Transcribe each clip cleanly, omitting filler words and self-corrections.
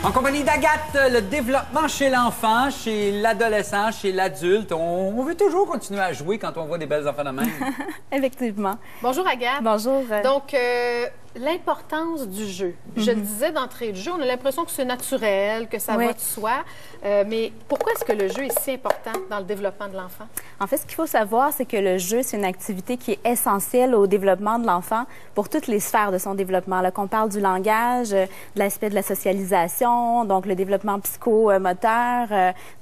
En compagnie d'Agathe, le développement chez l'enfant, chez l'adolescent, chez l'adulte. On veut toujours continuer à jouer quand on voit des belles enfants de même. Effectivement. Bonjour Agathe. Bonjour. Donc, l'importance du jeu. Je le disais d'entrée de jeu, on a l'impression que c'est naturel, que ça va de soi. Mais pourquoi est-ce que le jeu est si important dans le développement de l'enfant? En fait, ce qu'il faut savoir, c'est que le jeu, c'est une activité qui est essentielle au développement de l'enfant pour toutes les sphères de son développement. Là, qu'on parle du langage, de l'aspect de la socialisation, donc le développement psychomoteur,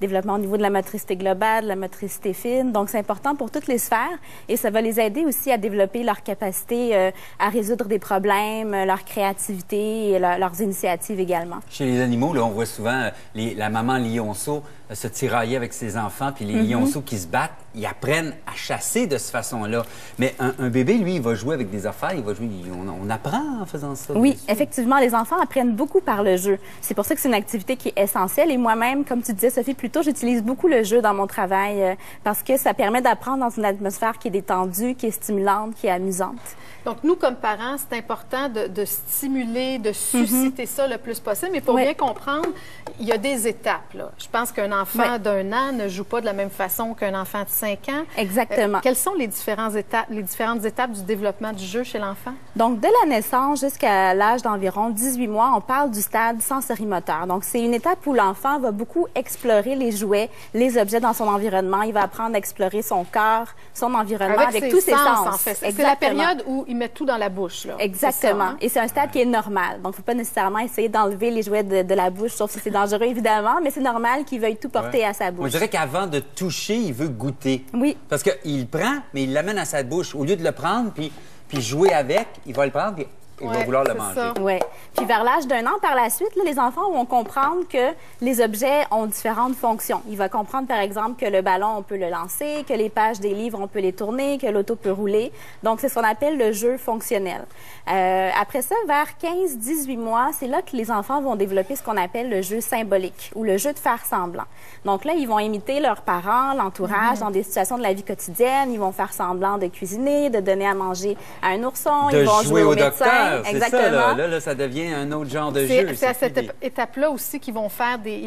développement au niveau de la motricité globale, de la motricité fine. Donc, c'est important pour toutes les sphères et ça va les aider aussi à développer leur capacité à résoudre des problèmes, leur créativité et leurs initiatives également. Chez les animaux, là, on voit souvent la maman lionceau se tirailler avec ses enfants, puis les lionceaux qui se battent, ils apprennent à chasser de cette façon-là. Mais un bébé, lui, il va jouer avec des affaires, il va jouer, on apprend en faisant ça. Oui, effectivement, les enfants apprennent beaucoup par le jeu. C'est pour ça que c'est une activité qui est essentielle. Et moi-même, comme tu disais, Sophie, plus tôt, j'utilise beaucoup le jeu dans mon travail parce que ça permet d'apprendre dans une atmosphère qui est détendue, qui est stimulante, qui est amusante. Donc, nous, comme parents, c'est important de stimuler, de susciter ça le plus possible. Mais pour bien comprendre, il y a des étapes. Là. Je pense qu'un enfant d'1 an ne joue pas de la même façon qu'un enfant de 5 ans. Exactement. Quelles sont les différentes étapes du développement du jeu chez l'enfant? Donc, de la naissance jusqu'à l'âge d'environ 18 mois, on parle du stade sensorimoteur. Donc, c'est une étape où l'enfant va beaucoup explorer les jouets, les objets dans son environnement. Il va apprendre à explorer son corps, son environnement avec tous ses sens. En fait. C'est la période où il met tout dans la bouche. Là. Exactement. Ça, hein? Et c'est un stade qui est normal. Donc, il ne faut pas nécessairement essayer d'enlever les jouets de la bouche, sauf si c'est dangereux, évidemment, mais c'est normal qu'il veuille tout porter à sa bouche. On dirait qu'avant de toucher, il veut goûter. Oui. Parce qu'il prend, mais il l'amène à sa bouche. Au lieu de le prendre, puis jouer avec, il va le prendre, puis il va vouloir le manger. Oui. Puis vers l'âge d'1 an, par la suite, là, les enfants vont comprendre que les objets ont différentes fonctions. Il va comprendre, par exemple, que le ballon, on peut le lancer, que les pages des livres, on peut les tourner, que l'auto peut rouler. Donc, c'est ce qu'on appelle le jeu fonctionnel. Après ça, vers 15-18 mois, c'est là que les enfants vont développer ce qu'on appelle le jeu symbolique ou le jeu de faire semblant. Donc là, ils vont imiter leurs parents, l'entourage, dans des situations de la vie quotidienne. Ils vont faire semblant de cuisiner, de donner à manger à un ourson. Ils vont jouer au médecin. Exactement. Ça, là, ça devient un autre genre de jeu. C'est à cette étape-là aussi qu'ils vont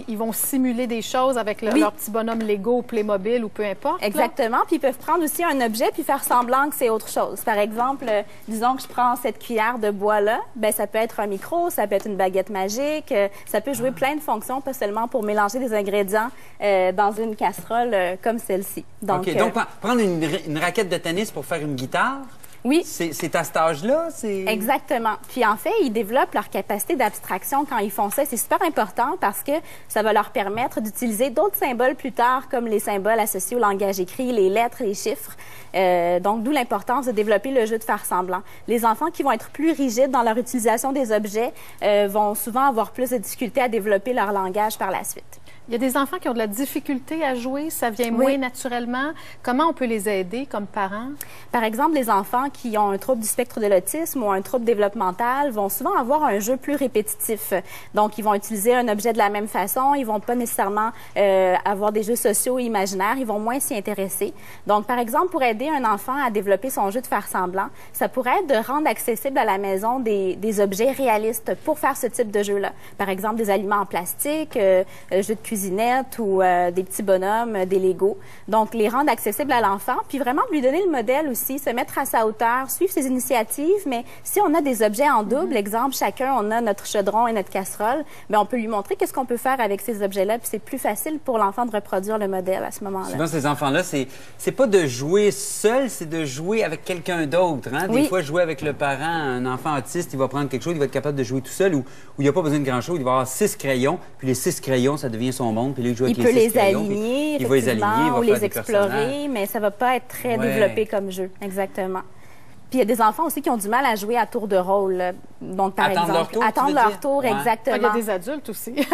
ils vont simuler des choses avec leur petit bonhomme Lego ou Playmobil ou peu importe. Exactement. Puis ils peuvent prendre aussi un objet puis faire semblant que c'est autre chose. Par exemple, disons que je prends cette cuillère de bois-là, ben ça peut être un micro, ça peut être une baguette magique, ça peut jouer plein de fonctions, pas seulement pour mélanger des ingrédients dans une casserole comme celle-ci. Donc, prendre une raquette de tennis pour faire une guitare. Oui. C'est à cet âge-là? Exactement. Puis en fait, ils développent leur capacité d'abstraction quand ils font ça. C'est super important parce que ça va leur permettre d'utiliser d'autres symboles plus tard, comme les symboles associés au langage écrit, les lettres, les chiffres. Donc, d'où l'importance de développer le jeu de faire semblant. Les enfants qui vont être plus rigides dans leur utilisation des objets vont souvent avoir plus de difficultés à développer leur langage par la suite. Il y a des enfants qui ont de la difficulté à jouer, ça vient moins naturellement. Comment on peut les aider comme parents? Par exemple, les enfants qui ont un trouble du spectre de l'autisme ou un trouble développemental vont souvent avoir un jeu plus répétitif. Donc, ils vont utiliser un objet de la même façon, ils vont pas nécessairement avoir des jeux sociaux et imaginaires, ils vont moins s'y intéresser. Donc, par exemple, pour aider un enfant à développer son jeu de faire semblant, ça pourrait être de rendre accessible à la maison des objets réalistes pour faire ce type de jeu-là. Par exemple, des aliments en plastique, jeux de cuisinette ou des petits bonhommes, des Legos. Donc, les rendre accessibles à l'enfant, puis vraiment lui donner le modèle aussi, se mettre à sa hauteur, suivre ses initiatives, mais si on a des objets en double, exemple, chacun, on a notre chaudron et notre casserole, bien, on peut lui montrer qu'est-ce qu'on peut faire avec ces objets-là, puis c'est plus facile pour l'enfant de reproduire le modèle à ce moment-là. Souvent, ces enfants-là, c'est pas de jouer seul, c'est de jouer avec quelqu'un d'autre. Hein? Des fois, jouer avec le parent, un enfant autiste, il va prendre quelque chose, il va être capable de jouer tout seul, ou il n'y a pas besoin de grand-chose, il va avoir 6 crayons, puis les 6 crayons, ça devient son monde, puis là, il joue avec les 6 crayons. Il va les aligner, il va ou faire les des explorer, mais ça va pas être très développé comme jeu. Exactement. Puis il y a des enfants aussi qui ont du mal à jouer à tour de rôle. Donc, par exemple, attendre leur tour, exactement. Il y a des adultes aussi. Oui,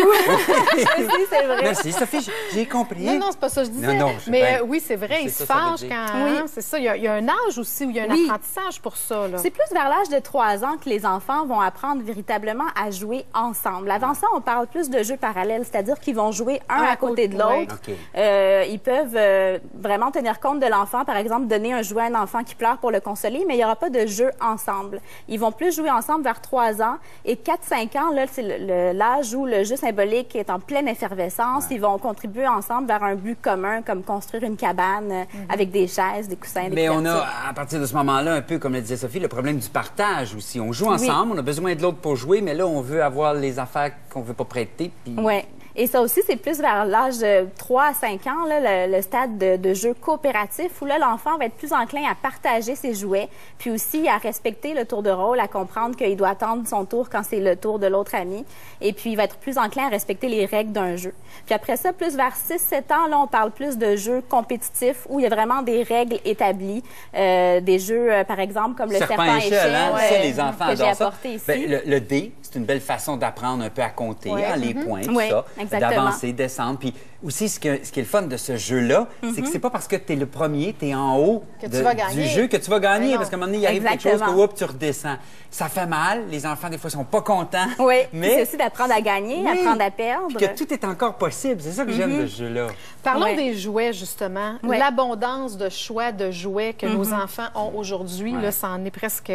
c'est vrai. Merci, Sophie, j'ai compris. Non, c'est pas ça que je disais. Mais oui, c'est vrai, ils se fâchent quand... Oui, c'est ça. Il y a un âge aussi où il y a un apprentissage pour ça. C'est plus vers l'âge de 3 ans que les enfants vont apprendre véritablement à jouer ensemble. Avant ça, on parle plus de jeux parallèles, c'est-à-dire qu'ils vont jouer un à côté de l'autre. Ils peuvent vraiment tenir compte de l'enfant, par exemple, donner un jouet à un enfant qui pleure pour le consoler, mais il y aura aura pas de jeu ensemble. Ils vont plus jouer ensemble vers 3 ans. Et 4-5 ans, là, c'est l'âge où le jeu symbolique est en pleine effervescence. Ils vont contribuer ensemble vers un but commun, comme construire une cabane avec des chaises, des coussins, des Mais on couvertures. a, à partir de ce moment-là, un peu comme le disait Sophie, le problème du partage aussi. On joue ensemble, on a besoin de l'autre pour jouer, mais là, on veut avoir les affaires qu'on veut pas prêter. Puis... Oui. Et ça aussi, c'est plus vers l'âge de 3 à 5 ans, là, le stade de jeu coopératif, où là, l'enfant va être plus enclin à partager ses jouets, puis aussi à respecter le tour de rôle, à comprendre qu'il doit attendre son tour quand c'est le tour de l'autre ami. Et puis, il va être plus enclin à respecter les règles d'un jeu. Puis après ça, plus vers 6-7 ans, là, on parle plus de jeux compétitifs, où il y a vraiment des règles établies, des jeux, par exemple, comme le serpent-échelle, hein? Ça, les enfants que j'ai adorent ça. apporté ici. Ben, le dé, c'est une belle façon d'apprendre un peu à compter, hein, les points, tout ça, exactement. d'avancer, descendre. Puis aussi, ce qui est le fun de ce jeu-là, c'est que c'est pas parce que tu es le premier, tu es en haut du jeu que tu vas gagner. Parce qu'à un moment donné, il arrive quelque chose, que tu redescends. Ça fait mal. Les enfants, des fois, sont pas contents. Oui, mais c'est aussi d'apprendre à gagner, apprendre à perdre. Puis que tout est encore possible. C'est ça que j'aime de ce jeu-là. Parlons des jouets, justement. L'abondance de choix de jouets que nos enfants ont aujourd'hui, là, ça en est presque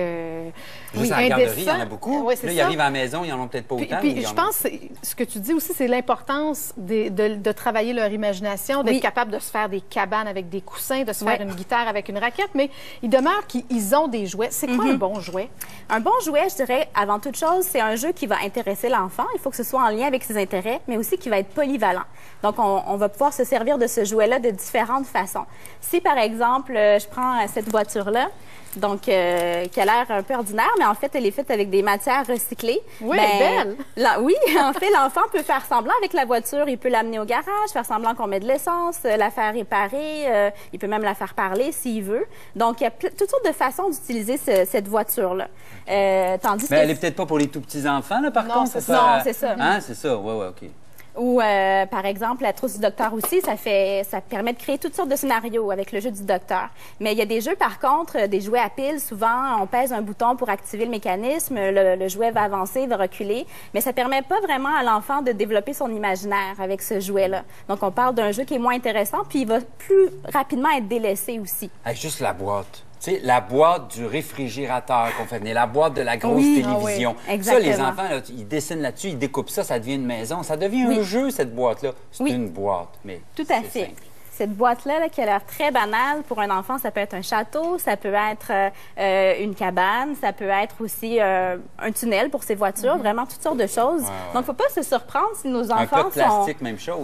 Juste à la garderie, il y en a beaucoup. Là, ils arrivent à la maison, ils n'en ont peut-être pas autant. Puis je pense, ce que tu dis aussi, c'est l'importance de travailler leur imagination, d'être capable de se faire des cabanes avec des coussins, de se faire une guitare avec une raquette, mais il demeure qu'ils ont des jouets. C'est quoi un bon jouet? Un bon jouet, je dirais, avant toute chose, c'est un jeu qui va intéresser l'enfant. Il faut que ce soit en lien avec ses intérêts, mais aussi qui va être polyvalent. Donc, on va pouvoir se servir de ce jouet-là de différentes façons. Si, par exemple, je prends cette voiture-là, donc qui a l'air un peu ordinaire, mais en fait, elle est faite avec des matières recyclées. Oui, belle! Oui, en fait, l'enfant peut faire semblant avec la voiture. Il peut l'amener au garage, faire semblant qu'on met de l'essence, la faire réparer. Il peut même la faire parler s'il veut. Donc, il y a toutes sortes de façons d'utiliser cette voiture-là. Tandis mais elle est peut-être pas pour les tout petits enfants, là, par contre. Non, c'est ça. Hein, c'est ça, oui, OK. Ou, par exemple, la trousse du docteur aussi, ça permet de créer toutes sortes de scénarios avec le jeu du docteur. Mais il y a des jeux, par contre, des jouets à piles. Souvent, on pèse un bouton pour activer le mécanisme, le jouet va avancer, va reculer. Mais ça permet pas vraiment à l'enfant de développer son imaginaire avec ce jouet-là. Donc, on parle d'un jeu qui est moins intéressant, puis il va plus rapidement être délaissé aussi. Hey, juste la boîte. Tu sais, la boîte du réfrigérateur qu'on fait venir, la boîte de la grosse télévision. Exactement. Ça, les enfants, là, ils dessinent là-dessus, ils découpent ça, ça devient une maison. Ça devient un jeu, cette boîte-là. C'est une boîte, mais tout à fait. Simple. Cette boîte-là, qui a l'air très banale, pour un enfant, ça peut être un château, ça peut être une cabane, ça peut être aussi un tunnel pour ses voitures, vraiment toutes sortes de choses. Donc, il ne faut pas se surprendre si nos enfants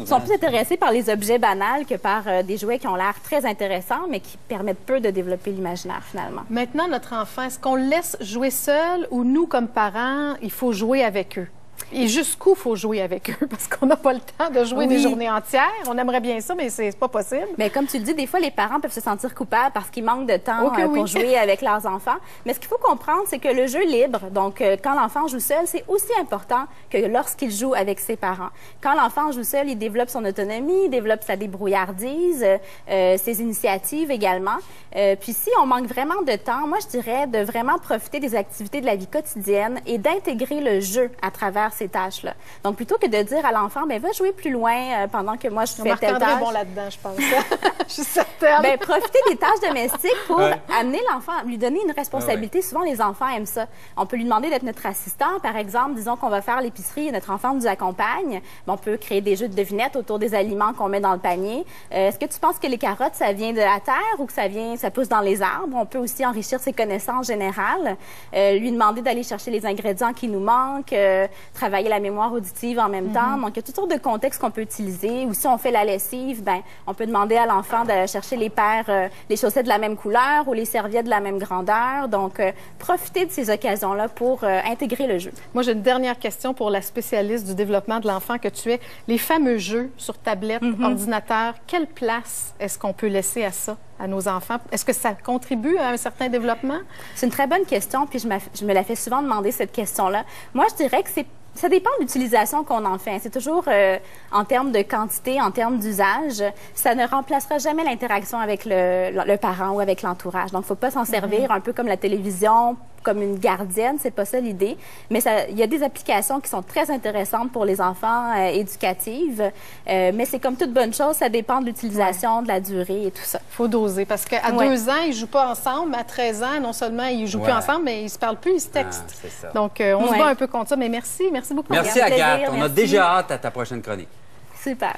sont plus intéressés par les objets banals que par des jouets qui ont l'air très intéressants, mais qui permettent peu de développer l'imaginaire, finalement. Maintenant, notre enfant, est-ce qu'on le laisse jouer seul ou nous, comme parents, il faut jouer avec eux? Et jusqu'où il faut jouer avec eux? Parce qu'on n'a pas le temps de jouer des journées entières. On aimerait bien ça, mais c'est pas possible. Mais comme tu le dis, des fois, les parents peuvent se sentir coupables parce qu'ils manquent de temps pour jouer avec leurs enfants. Mais ce qu'il faut comprendre, c'est que le jeu libre, donc quand l'enfant joue seul, c'est aussi important que lorsqu'il joue avec ses parents. Quand l'enfant joue seul, il développe son autonomie, il développe sa débrouillardise, ses initiatives également. Puis si on manque vraiment de temps, moi, je dirais de vraiment profiter des activités de la vie quotidienne et d'intégrer le jeu à travers ces tâches-là. Donc, plutôt que de dire à l'enfant, bien, va jouer plus loin pendant que moi, je fais telle tâche. Bon là-dedans, je pense. Je suis certaine. Bien, profiter des tâches domestiques pour amener l'enfant, lui donner une responsabilité. Souvent, les enfants aiment ça. On peut lui demander d'être notre assistant. Par exemple, disons qu'on va faire l'épicerie et notre enfant nous accompagne. On peut créer des jeux de devinettes autour des aliments qu'on met dans le panier. Est-ce que tu penses que les carottes, ça vient de la terre ou que ça pousse dans les arbres? On peut aussi enrichir ses connaissances générales. Lui demander d'aller chercher les ingrédients qui nous manquent, travailler la mémoire auditive en même temps. Donc, il y a toutes sortes de contextes qu'on peut utiliser. Ou si on fait la lessive, ben, on peut demander à l'enfant d'aller chercher les paires, les chaussettes de la même couleur ou les serviettes de la même grandeur. Donc, profiter de ces occasions-là pour intégrer le jeu. Moi, j'ai une dernière question pour la spécialiste du développement de l'enfant que tu es. Les fameux jeux sur tablette, ordinateur, quelle place est-ce qu'on peut laisser à ça? À nos enfants? Est-ce que ça contribue à un certain développement? C'est une très bonne question, puis je me la fais souvent demander, cette question-là. Moi, je dirais que ça dépend de l'utilisation qu'on en fait. C'est toujours en termes de quantité, en termes d'usage. Ça ne remplacera jamais l'interaction avec le parent ou avec l'entourage. Donc, il ne faut pas s'en servir un peu comme la télévision comme une gardienne, c'est pas ça l'idée. Mais il y a des applications qui sont très intéressantes pour les enfants éducatives. Mais c'est comme toute bonne chose, ça dépend de l'utilisation, de la durée et tout ça. Il faut doser parce qu'à 2 ans, ils jouent pas ensemble. À 13 ans, non seulement ils jouent plus ensemble, mais ils se parlent plus, ils se textent. Donc, on se bat un peu contre ça. Mais merci beaucoup. Merci Agathe. On a déjà hâte à ta prochaine chronique. Super.